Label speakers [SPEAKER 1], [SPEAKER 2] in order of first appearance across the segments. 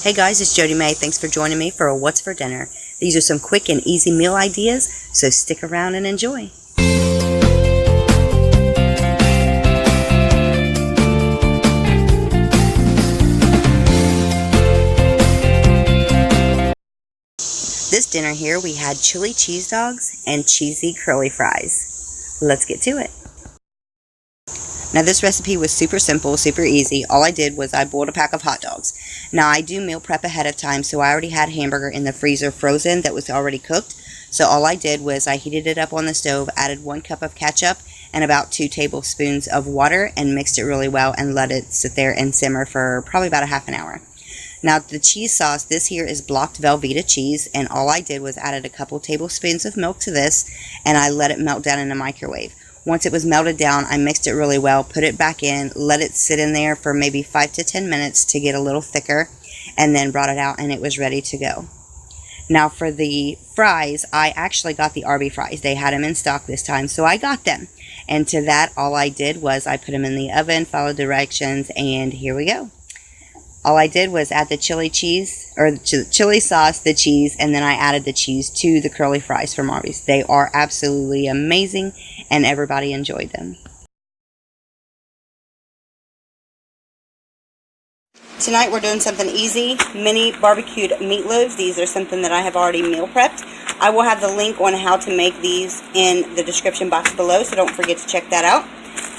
[SPEAKER 1] Hey guys, it's Jody Mae. Thanks for joining me for a What's for Dinner. These are some quick and easy meal ideas, so stick around and enjoy. This dinner here, we had chili cheese dogs and cheesy curly fries. Let's get to it. Now this recipe was super simple, super easy. All I did was I boiled a pack of hot dogs. Now I do meal prep ahead of time, so I already had hamburger in the freezer frozen that was already cooked. So all I did was I heated it up on the stove, added 1 cup of ketchup and about 2 tablespoons of water and mixed it really well and let it sit there and simmer for probably about a half an hour. Now the cheese sauce, this here is blocked Velveeta cheese, and all I did was added a couple tablespoons of milk to this and I let it melt down in the microwave. Once it was melted down, I mixed it really well, put it back in, let it sit in there for maybe 5 to 10 minutes to get a little thicker, and then brought it out and it was ready to go. Now for the fries, I actually got the Arby fries. They had them in stock this time, so I got them. And to that, all I did was I put them in the oven, followed directions, and here we go. All I did was add the chili cheese, or the chili sauce, the cheese, and then I added the cheese to the curly fries from Arby's. They are absolutely amazing, and everybody enjoyed them. Tonight we're doing something easy, mini barbecued meatloaves. These are something that I have already meal prepped. I will have the link on how to make these in the description box below, so don't forget to check that out.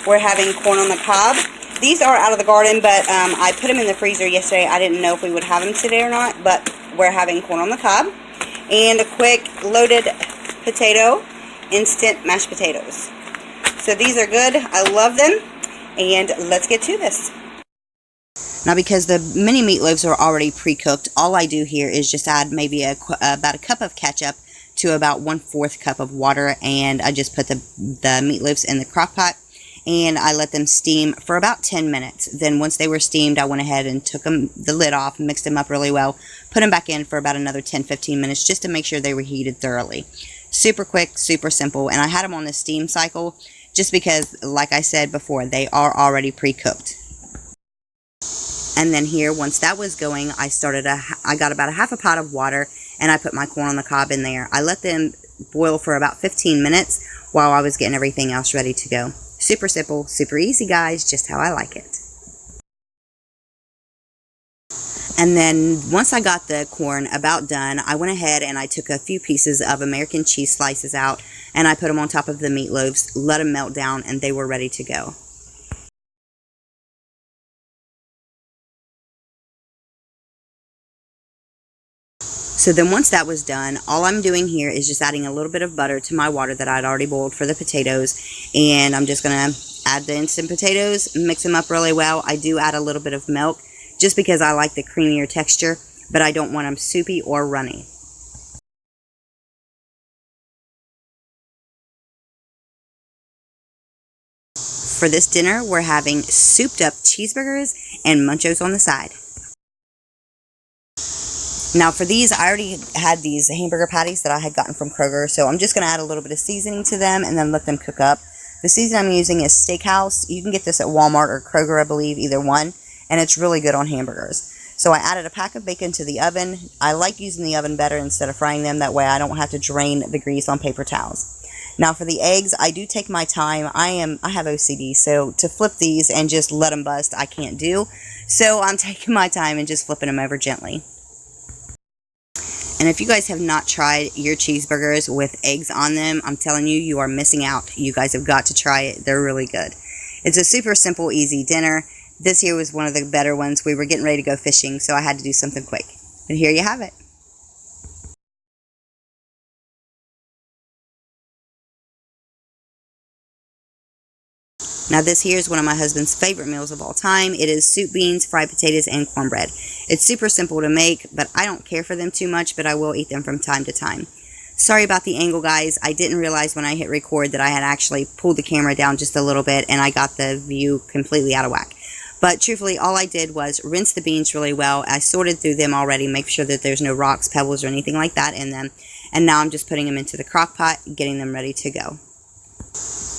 [SPEAKER 1] We're having corn on the cob. These are out of the garden, but I put them in the freezer yesterday. I didn't know if we would have them today or not, but we're having corn on the cob. And a quick loaded potato, instant mashed potatoes. So these are good. I love them. And let's get to this. Now because the mini meatloaves are already pre-cooked, all I do here is just add maybe about a cup of ketchup to about 1/4 cup of water. And I just put the meatloaves in the crock pot. And I let them steam for about 10 minutes. Then once they were steamed, I went ahead and took the lid off, mixed them up really well, put them back in for about another 10-15 minutes just to make sure they were heated thoroughly. Super quick, super simple, and I had them on the steam cycle just because, like I said before, they are already pre-cooked. And then here, once that was going, I got about a half a pot of water, and I put my corn on the cob in there. I let them boil for about 15 minutes while I was getting everything else ready to go. Super simple, super easy, guys, just how I like it. And then once I got the corn about done, I went ahead and I took a few pieces of American cheese slices out and I put them on top of the meatloaves, let them melt down, and they were ready to go. So then once that was done, all I'm doing here is just adding a little bit of butter to my water that I'd already boiled for the potatoes. And I'm just going to add the instant potatoes, mix them up really well. I do add a little bit of milk just because I like the creamier texture, but I don't want them soupy or runny. For this dinner, we're having souped up cheeseburgers and munchos on the side. Now for these, I already had these hamburger patties that I had gotten from Kroger, so I'm just going to add a little bit of seasoning to them and then let them cook up. The seasoning I'm using is Steakhouse. You can get this at Walmart or Kroger, I believe, either one, and it's really good on hamburgers. So I added a pack of bacon to the oven. I like using the oven better instead of frying them. That way I don't have to drain the grease on paper towels. Now for the eggs, I do take my time. I have OCD, so to flip these and just let them bust, I can't do. So I'm taking my time and just flipping them over gently. And if you guys have not tried your cheeseburgers with eggs on them, I'm telling you, you are missing out. You guys have got to try it. They're really good. It's a super simple, easy dinner. This here was one of the better ones. We were getting ready to go fishing, so I had to do something quick. And here you have it. Now this here is one of my husband's favorite meals of all time. It is soup beans, fried potatoes, and cornbread. It's super simple to make, but I don't care for them too much, but I will eat them from time to time. Sorry about the angle, guys. I didn't realize when I hit record that I had actually pulled the camera down just a little bit and I got the view completely out of whack. But truthfully, all I did was rinse the beans really well. I sorted through them already, make sure that there's no rocks, pebbles, or anything like that in them. And now I'm just putting them into the crock pot, getting them ready to go.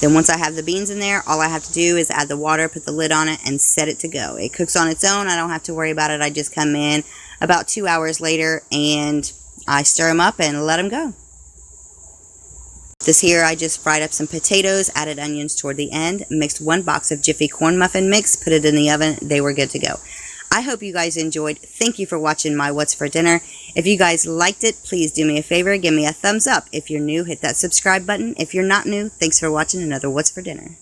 [SPEAKER 1] Then once I have the beans in there, all I have to do is add the water, put the lid on it, and set it to go. It cooks on its own. I don't have to worry about it. I just come in, about 2 hours later, and I stir them up and let them go. This here, I just fried up some potatoes, added onions toward the end, mixed 1 box of Jiffy Corn Muffin Mix, put it in the oven. They were good to go. I hope you guys enjoyed. Thank you for watching my What's for Dinner. If you guys liked it, please do me a favor, give me a thumbs up. If you're new, hit that subscribe button. If you're not new, thanks for watching another What's for Dinner.